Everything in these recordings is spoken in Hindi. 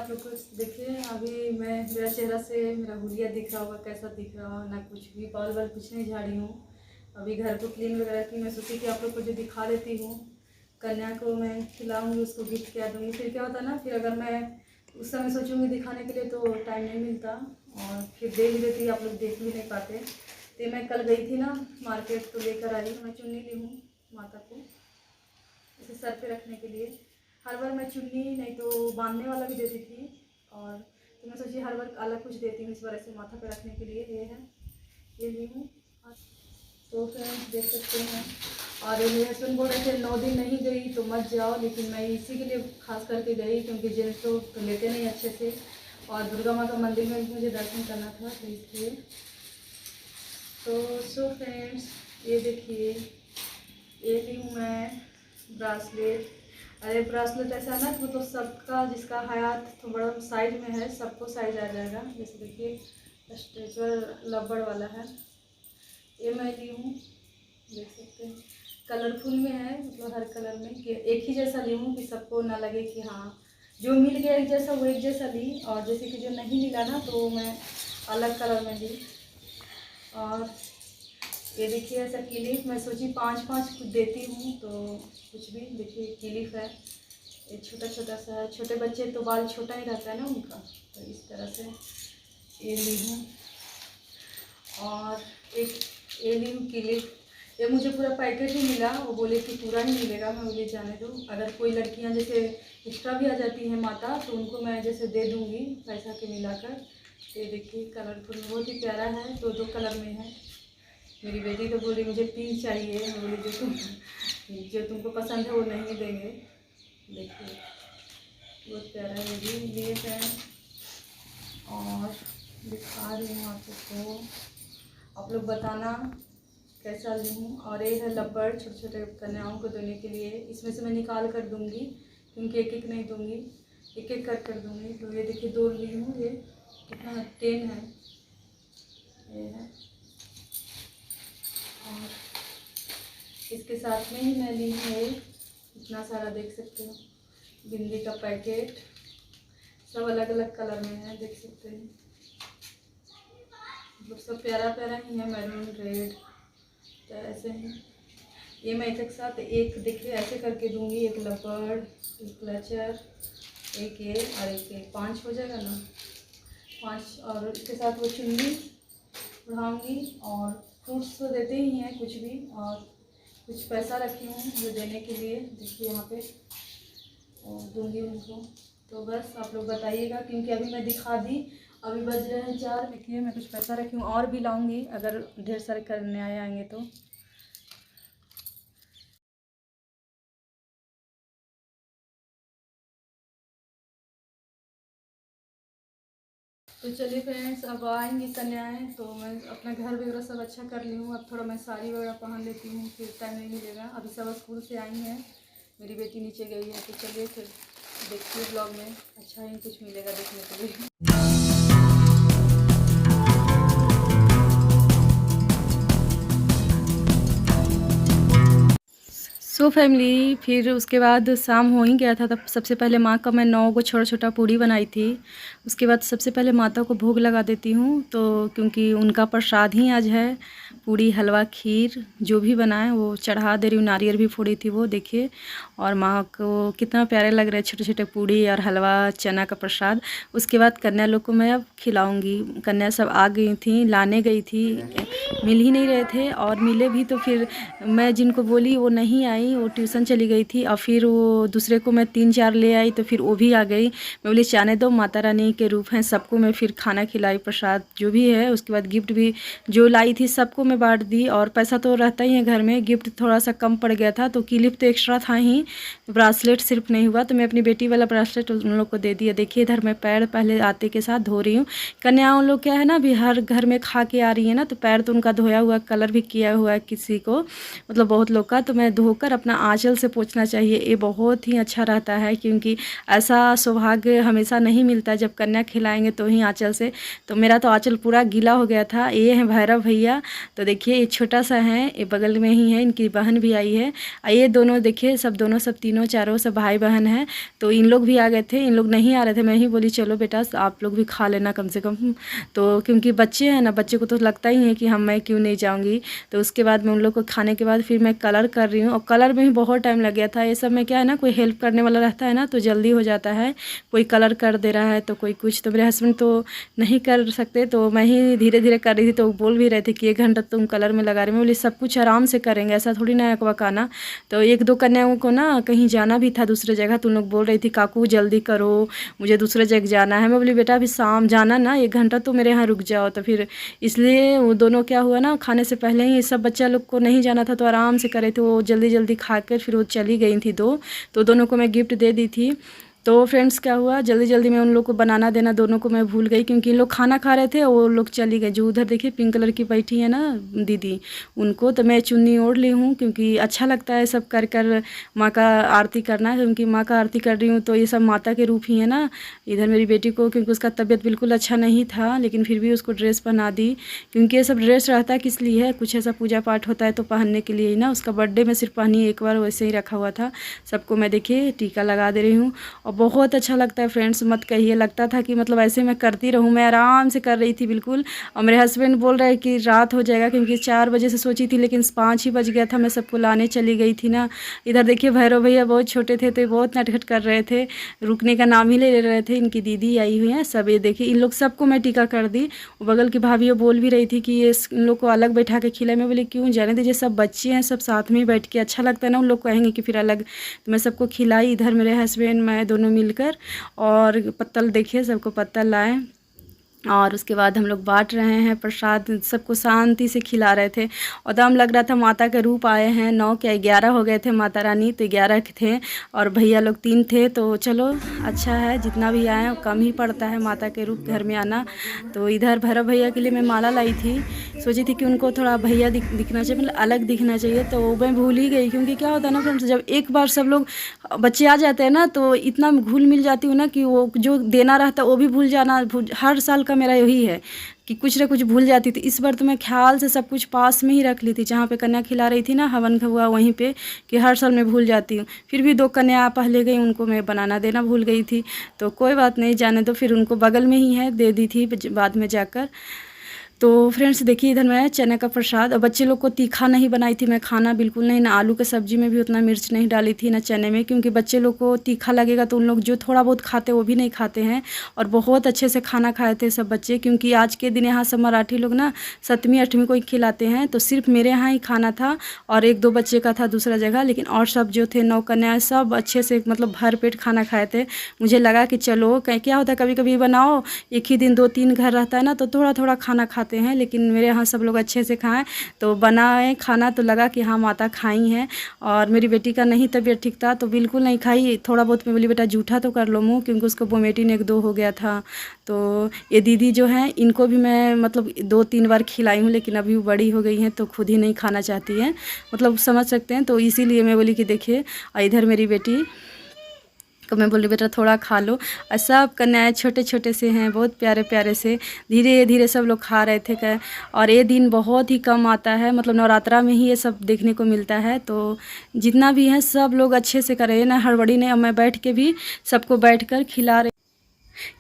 आप लोग को। देखिए अभी मेरा चेहरा से मेरा हुलिया दिख रहा होगा, कैसा दिख रहा हो ना, कुछ भी बाल बाल कुछ नहीं झाड़ी हूँ। अभी घर को क्लीन वगैरह की मैं सोची कि आप लोग को जो दिखा देती हूँ। कन्या को मैं खिलाऊंगी, उसको गिफ्ट क्या दूँगी। फिर क्या होता है ना, फिर अगर मैं उस समय सोचूंगी दिखाने के लिए तो टाइम नहीं मिलता, और फिर दे भी देती, आप लोग देख भी नहीं पाते। तो मैं कल गई थी ना मार्केट, तो लेकर आई मैं चुन्नी ली हूँ माता को, इसे सर पे रखने के लिए। हर बार मैं चुन्नी नहीं तो बांधने वाला भी देती थी, और तो मैं सोची हर बार अलग कुछ देती हूँ, इस बार ऐसे माथा पे रखने के लिए। ये है, ये ली हूँ। तो फ्रेंड्स देख सकते हैं। और मेरे हस्बैंड बोल रहे थे 9 दिन नहीं गई तो मत जाओ, लेकिन मैं इसी के लिए खास करके गई, क्योंकि जेंट्स तो लेते नहीं अच्छे से, और दुर्गा माँ का मंदिर में भी मुझे दर्शन करना था, तो इसलिए। तो सो फ्रेंड्स ये देखिए, ये ली हूँ मैं ब्रासलेट। अरे ब्रासलेट ऐसा ना मतलब सबका, जिसका हाथ थोड़ा साइज में है सबको साइज आ जाएगा। जैसे देखिए स्ट्रेचर लब्बड़ वाला है, ये मैं ली हूँ, देख सकते हैं। कलरफुल में है, मतलब हर कलर में, कि एक ही जैसा ली हूँ कि सबको ना लगे कि हाँ जो मिल गया एक जैसा वो एक जैसा ली, और जैसे कि जो नहीं मिला ना तो मैं अलग कलर में ली। और ये देखिए ऐसा क्लिप, मैं सोची 5-5 कुछ देती हूँ, तो कुछ भी देखिए क्लिप है, ये छोटा छोटा सा है। छोटे बच्चे तो बाल छोटा ही रहता है ना उनका, तो इस तरह से ये ली हूँ। और एक ये ली हूँ क्लिप, ये मुझे पूरा पैकेट ही मिला, वो बोले कि पूरा ही मिलेगा। मैं बोले जाने दो, अगर कोई लड़कियां जैसे एक्स्ट्रा भी आ जाती हैं माता तो उनको मैं जैसे दे दूँगी पैसा के मिलाकर। ये देखिए कलरफुल, बहुत ही प्यारा है, 2-2 कलर में है। मेरी बेटी तो बोली मुझे पिंक चाहिए, मैं बोली जो तुमको पसंद है वो नहीं देंगे। देखिए बहुत प्यारा है, ये भी लिए हैं। और दिखा रही हूँ आप सबको, आप लोग बताना कैसा ली हूँ। और ये है लब्बड़, छोटे छोटे कन्याओं को देने के लिए। इसमें से मैं निकाल कर दूँगी, क्योंकि एक एक नहीं दूँगी, एक एक कर दूँगी। तो ये देखिए 2 ली हूँ, ये कितना है 10 है, ये है। और इसके साथ में ही मैं ली है इतना सारा, देख सकते हो, बिंदी का पैकेट, सब अलग अलग कलर में है, देख सकते हैं। मतलब सब प्यारा प्यारा ही है, मैरून रेड, तो ऐसे ही। ये मैं एक साथ एक देखिए ऐसे करके दूंगी, एक लपड़, एक क्लचर, एक ये और एक ये, 5 हो जाएगा ना, 5। और इसके साथ वो चुन्नी बढ़ाऊँगी। और फ्रूट्स तो देते ही हैं कुछ भी, और कुछ पैसा रखी हूँ जो देने के लिए, देखिए यहाँ पे, और दूँगी उनको। तो बस आप लोग बताइएगा, क्योंकि अभी मैं दिखा दी, अभी बज रहे हैं 4। देखिए मैं कुछ पैसा रखी हूँ, और भी लाऊंगी अगर ढेर सारे करने आएंगे तो। तो चलिए फ्रेंड्स, अब आएंगी कन्याएँ, तो मैं अपना घर वगैरह सब अच्छा कर ली हूँ। अब थोड़ा मैं साड़ी वगैरह पहन लेती हूँ, फिर टाइम नहीं मिलेगा। अभी सब स्कूल से आई हैं, मेरी बेटी नीचे गई है। तो चलिए फिर देखिए ब्लॉग में, अच्छा ही कुछ मिलेगा देखने के लिए। सो फैमिली, फिर उसके बाद शाम हो ही गया था, तब सबसे पहले माँ का मैं 9 को छोटा छोटा पूड़ी बनाई थी। उसके बाद सबसे पहले माता को भोग लगा देती हूँ, तो क्योंकि उनका प्रसाद ही आज है, पूड़ी हलवा खीर जो भी बनाए वो चढ़ा दे रही हूँ। नारियल भी फोड़ी थी वो देखिए, और माँ को कितना प्यारे लग रहे छोटे छोटे पूड़ी और हलवा चना का प्रसाद। उसके बाद कन्या लोग को मैं अब खिलाऊँगी। कन्या सब आ गई थी, लाने गई थी, मिल ही नहीं रहे थे, और मिले भी तो फिर मैं जिनको बोली वो नहीं आई, वो ट्यूशन चली गई थी। और फिर वो दूसरे को मैं 3-4 ले आई, तो फिर वो भी आ गई। मैं बोली जाने दो, माता रानी के रूप हैं, सबको मैं फिर खाना खिलाई, प्रसाद जो भी है। उसके बाद गिफ्ट भी जो लाई थी सबको मैं बांट दी, और पैसा तो रहता ही है घर में, गिफ्ट थोड़ा सा कम पड़ गया था, तो क्लिप तो एक्स्ट्रा था ही, ब्रासलेट सिर्फ नहीं हुआ, तो मैं अपनी बेटी वाला ब्रासलेट उन लोग को दे दिया। देखिए इधर मैं पैर पहले आते के साथ धो रही हूँ। कन्याओं लोग क्या है ना, अभी हर घर में खा के आ रही है ना, तो पैर तो उनका धोया हुआ, कलर भी किया हुआ है किसी को, मतलब बहुत लोग का। तो मैं धोकर अपना आँचल से पोंछना चाहिए, ये बहुत ही अच्छा रहता है, क्योंकि ऐसा सौभाग्य हमेशा नहीं मिलता, जब कन्या खिलाएंगे तो ही आँचल से। तो मेरा तो आँचल पूरा गीला हो गया था। ये है भैरव भैया, तो देखिए ये छोटा सा है, ये बगल में ही है, इनकी बहन भी आई है। ये दोनों देखिए सब तीनों चारों सब भाई बहन हैं। तो इन लोग भी आ गए थे, इन लोग नहीं आ रहे थे, मैं ही बोली चलो बेटा आप लोग भी खा लेना कम से कम। तो क्योंकि बच्चे हैं ना, बच्चे को तो लगता ही है कि मैं क्यों नहीं जाऊँगी। तो उसके बाद में उन लोग को खाने के बाद फिर मैं कलर कर रही हूँ, और कलर में भी बहुत टाइम लग गया था। ये सब में क्या है ना, कोई हेल्प करने वाला रहता है ना तो जल्दी हो जाता है। कोई कलर कर दे रहा है तो कोई कुछ, तो मेरे हस्बैंड तो नहीं कर सकते, तो मैं ही धीरे धीरे कर रही थी। तो बोल भी रहे थे कि 1 घंटा तुम कलर में लगा रहे। मैं बोली सब कुछ आराम से करेंगे, ऐसा थोड़ी ना अकबकाना। तो 1-2 कन्याओं को ना कहीं जाना भी था दूसरे जगह, तो उन लोग बोल रही थी काकू जल्दी करो मुझे दूसरे जगह जाना है। मैं बोली बेटा अभी शाम जाना ना, 1 घंटा तो मेरे यहाँ रुक जाओ। तो फिर इसलिए वो दोनों क्या हुआ ना, खाने से पहले ही सब बच्चा लोग को नहीं जाना था तो आराम से करे थे। वो जल्दी जल्दी खा कर फिर वो चली गई थी 2, तो दोनों को मैं गिफ्ट दे दी थी। तो फ्रेंड्स क्या हुआ, जल्दी जल्दी में उन लोग को बनाना देना दोनों को मैं भूल गई, क्योंकि इन लोग खाना खा रहे थे और वो लोग चली गए। जो उधर देखिए पिंक कलर की बैठी है ना दीदी, उनको तो मैं चुन्नी ओढ़ ली हूँ, क्योंकि अच्छा लगता है सब कर कर माँ का आरती करना। क्योंकि माँ का आरती कर रही हूँ तो ये सब माता के रूप ही है ना। इधर मेरी बेटी को, क्योंकि उसका तबीयत बिल्कुल अच्छा नहीं था, लेकिन फिर भी उसको ड्रेस पहना दी, क्योंकि ये सब ड्रेस रहता है किस लिए है, कुछ ऐसा पूजा पाठ होता है तो पहनने के लिए ही ना। उसका बर्थडे में सिर्फ पहनी एक बार, वैसे ही रखा हुआ था। सबको मैं देखिए टीका लगा दे रही हूँ, और बहुत अच्छा लगता है फ्रेंड्स, मत कहिए। लगता था कि मतलब ऐसे मैं करती रहूँ, मैं आराम से कर रही थी बिल्कुल। और मेरे हस्बैंड बोल रहे कि रात हो जाएगा, क्योंकि 4 बजे से सोची थी, लेकिन 5 ही बज गया था। मैं सबको लाने चली गई थी ना। इधर देखिए भैरव भैया बहुत छोटे थे तो बहुत नटखट कर रहे थे, रुकने का नाम ही ले रहे थे। इनकी दीदी आई हुई है सब, ये देखिए इन लोग सबको मैं टीका कर दी। बगल की भाभी बोल भी रही थी कि ये इन लोग को अलग बैठा के खिलाए। मैं बोली क्यों, जाने दीजिए, सब बच्चे हैं, सब साथ में बैठ के अच्छा लगता है ना। उन लोग कहेंगे कि फिर अलग, तो मैं सबको खिलाई। इधर मेरे हस्बैंड मैं दोनों मिलकर, और पत्तल देखिए सबको पत्तल लाए, और उसके बाद हम लोग बांट रहे हैं प्रसाद, सबको शांति से खिला रहे थे। और दम लग रहा था, माता के रूप आए हैं 9 क्या 11 हो गए थे माता रानी, तो 11 थे, और भैया लोग 3 थे। तो चलो अच्छा है, जितना भी आए कम ही पड़ता है माता के रूप घर में आना। तो इधर भैरव भैया के लिए मैं माला लाई थी, सोची थी कि उनको थोड़ा भैया दिखना चाहिए, मतलब अलग दिखना चाहिए। तो मैं भूल ही गई, क्योंकि क्या होता है ना फ्रेंड्स, जब एक बार सब लोग बच्चे आ जाते हैं ना तो इतना घुल मिल जाती हूँ ना कि वो जो देना रहता है वो भी भूल जाना। हर साल का मेरा यही है कि कुछ ना कुछ भूल जाती थी। इस बार तो मैं ख्याल से सब कुछ पास में ही रख ली थी, जहाँ पे कन्या खिला रही थी ना, हवन हुआ वहीं पे, कि हर साल मैं भूल जाती हूँ। फिर भी 2 कन्या पहले गई, उनको मैं बनाना देना भूल गई थी। तो कोई बात नहीं, जाने दो, फिर उनको बगल में ही है, दे दी थी बाद में जाकर। तो फ्रेंड्स देखिए इधर मैं चने का प्रसाद, और बच्चे लोग को तीखा नहीं बनाई थी मैं, खाना बिल्कुल नहीं, ना आलू के सब्जी में भी उतना मिर्च नहीं डाली थी, ना चने में, क्योंकि बच्चे लोग को तीखा लगेगा तो उन लोग जो थोड़ा बहुत खाते वो भी नहीं खाते हैं। और बहुत अच्छे से खाना खाए थे सब बच्चे, क्योंकि आज के दिन यहाँ सब मराठी लोग ना 7वीं 8वीं को ही खिलाते हैं। तो सिर्फ मेरे यहाँ ही खाना था, और 1-2 बच्चे का था दूसरा जगह, लेकिन और सब जो थे 9 कन्याएँ सब अच्छे से मतलब भर पेट खाना खाए थे। मुझे लगा कि चलो क्या होता है, कभी कभी बनाओ एक ही दिन 2-3 घर रहता है ना तो थोड़ा थोड़ा खाना खाते हैं, लेकिन मेरे यहाँ सब लोग अच्छे से खाएं। तो बनाए खाना तो लगा कि हाँ माता खाई हैं। और मेरी बेटी का नहीं तबीयत ठीक था तो बिल्कुल नहीं खाई, थोड़ा बहुत मैं बोली बेटा जूठा तो कर लो मुँह, क्योंकि उसको वोमिटिंग 1-2 हो गया था। तो ये दीदी जो हैं इनको भी मैं मतलब 2-3 बार खिलाई हूँ, लेकिन अभी वो बड़ी हो गई हैं तो खुद ही नहीं खाना चाहती हैं, मतलब समझ सकते हैं। तो इसीलिए मैं बोली कि देखिए इधर मेरी बेटी तो मैं बोली बेटा थोड़ा खा लो। और सब कन्याएँ छोटे छोटे से हैं, बहुत प्यारे प्यारे से, धीरे धीरे सब लोग खा रहे थे। और ये दिन बहुत ही कम आता है, मतलब नवरात्रा में ही ये सब देखने को मिलता है। तो जितना भी है सब लोग अच्छे से करें ना, हड़बड़ी नहीं। और मैं बैठ के भी सबको बैठकर खिला रही,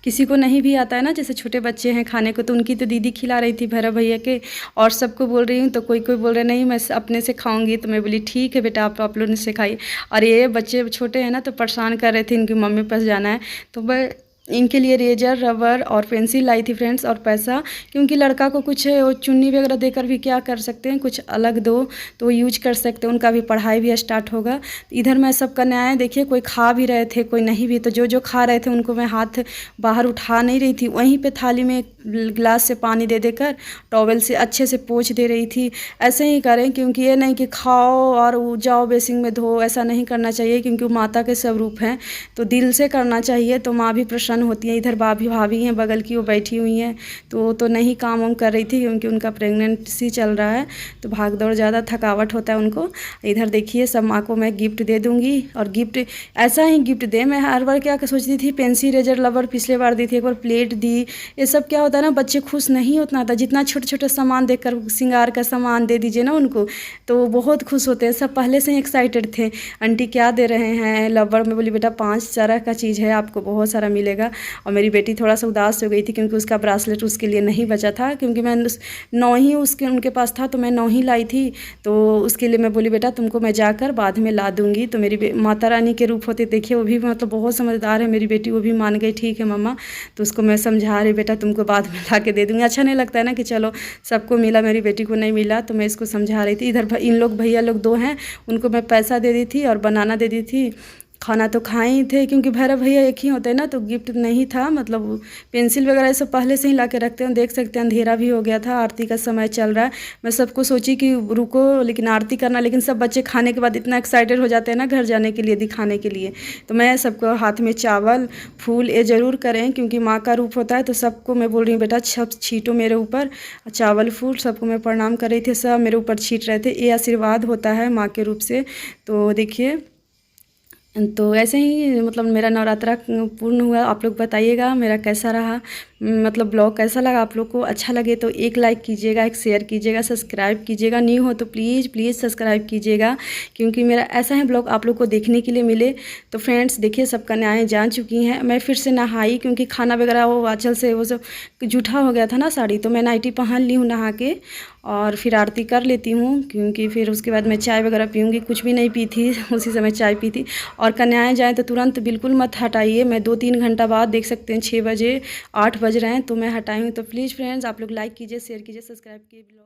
किसी को नहीं भी आता है ना, जैसे छोटे बच्चे हैं खाने को, तो उनकी तो दीदी खिला रही थी भैरव भैया के, और सबको बोल रही हूँ। तो कोई कोई बोल रहे नहीं मैं अपने से खाऊंगी, तो मैं बोली ठीक है बेटा आप लोगों से खाइए। और ये बच्चे छोटे हैं ना तो परेशान कर रहे थे, इनकी मम्मी पास जाना है, तो मैं इनके लिए रेजर रबर और पेंसिल लाई थी फ्रेंड्स, और पैसा, क्योंकि लड़का को कुछ चुन्नी वगैरह देकर भी क्या कर सकते हैं, कुछ अलग दो तो वो यूज कर सकते हैं, उनका भी पढ़ाई भी स्टार्ट होगा। इधर मैं सब कन्याएँ देखिए, कोई खा भी रहे थे कोई नहीं भी, तो जो जो खा रहे थे उनको मैं हाथ बाहर उठा नहीं रही थी, वहीं पे थाली में गिलास से पानी दे देकर टॉवेल से अच्छे से पोंछ दे रही थी। ऐसे ही करें, क्योंकि ये नहीं कि खाओ और जाओ बेसिन में धो, ऐसा नहीं करना चाहिए, क्योंकि माता के स्वरूप हैं तो दिल से करना चाहिए, तो माँ भी प्रसन्न होती है। इधर भाभी हैं बगल की, वो बैठी हुई हैं, तो वो तो नहीं काम वाम कर रही थी क्योंकि उनका प्रेगनेंसी चल रहा है, तो भाग दौड़ ज़्यादा थकावट होता है उनको। इधर देखिए सब माँ को मैं गिफ्ट दे दूँगी, और गिफ्ट ऐसा ही गिफ्ट दे। मैं हर बार क्या सोचती थी, पेंसिल रेजर रबर पिछले बार दी थी, एक बार प्लेट दी। ये सब क्या होता है ना, बच्चे खुश नहीं उतना था, जितना छोटे छोटे सामान देखकर, श्रृंगार का सामान दे दीजिए ना उनको, तो वो बहुत खुश होते हैं। सब पहले से ही एक्साइटेड थे, आंटी क्या दे रहे हैं रबर में। बोली बेटा 5 तरह का चीज़ है, आपको बहुत सारा मिलेगा। और मेरी बेटी थोड़ा सा उदास हो गई थी क्योंकि उसका ब्रासलेट उसके लिए नहीं बचा था, क्योंकि मैं 9 ही उनके पास था, तो मैं 9 ही लाई थी, तो उसके लिए मैं बोली बेटा तुमको मैं जाकर बाद में ला दूँगी। तो मेरी माता रानी के रूप होते, देखिए वो भी मतलब बहुत समझदार है मेरी बेटी, वो भी मान गई ठीक है मम्मा। तो उसको मैं समझा रही बेटा तुमको बाद में ला के दे दूँगी। अच्छा नहीं लगता है ना कि चलो सबको मिला, मेरी बेटी को नहीं मिला, तो मैं इसको समझा रही थी। इधर इन लोग भैया लोग 2 हैं, उनको मैं पैसा दे दी थी और बनाना दे दी थी। खाना तो खाए ही थे, क्योंकि भैरव भैया एक ही होते हैं ना, तो गिफ्ट नहीं था। मतलब पेंसिल वगैरह सब पहले से ही ला के रखते हैं। देख सकते हैं अंधेरा भी हो गया था, आरती का समय चल रहा है। मैं सबको सोची कि रुको लेकिन आरती करना, लेकिन सब बच्चे खाने के बाद इतना एक्साइटेड हो जाते हैं ना घर जाने के लिए, दिखाने के लिए। तो मैं सबको हाथ में चावल फूल ये ज़रूर करें, क्योंकि माँ का रूप होता है। तो सबको मैं बोल रही हूँ बेटा सब छीटो मेरे ऊपर, चावल फूल सबको मैं प्रणाम कर रही थी, सब मेरे ऊपर छीट रहे थे। ये आशीर्वाद होता है माँ के रूप से। तो देखिए, तो ऐसे ही मतलब मेरा नवरात्रा पूर्ण हुआ। आप लोग बताइएगा मेरा कैसा रहा, मतलब ब्लॉग कैसा लगा आप लोग को। अच्छा लगे तो एक लाइक कीजिएगा, एक शेयर कीजिएगा, सब्सक्राइब कीजिएगा। न्यू हो तो प्लीज़ सब्सक्राइब कीजिएगा, क्योंकि मेरा ऐसा ही ब्लॉग आप लोग को देखने के लिए मिले। तो फ्रेंड्स देखिए सब कन्याएँ जा चुकी हैं, मैं फिर से नहाई, क्योंकि खाना वगैरह वो आँचल से वो सब जूठा हो गया था ना साड़ी, तो मैं नाइटी पहन ली हूँ नहा के, और फिर आरती कर लेती हूँ, क्योंकि फिर उसके बाद मैं चाय वगैरह पीऊँगी। कुछ भी नहीं पी थी उसी समय चाय पी थी। और कन्याएँ जाएँ तो तुरंत बिल्कुल मत हटाइए, मैं 2-3 घंटा बाद देख सकते हैं 6 बजे 8 बज रहे हैं तो मैं हटाई हूँ। तो प्लीज़ फ्रेंड्स आप लोग लाइक कीजिए, शेयर कीजिए, सब्सक्राइब कीजिए ब्लॉग।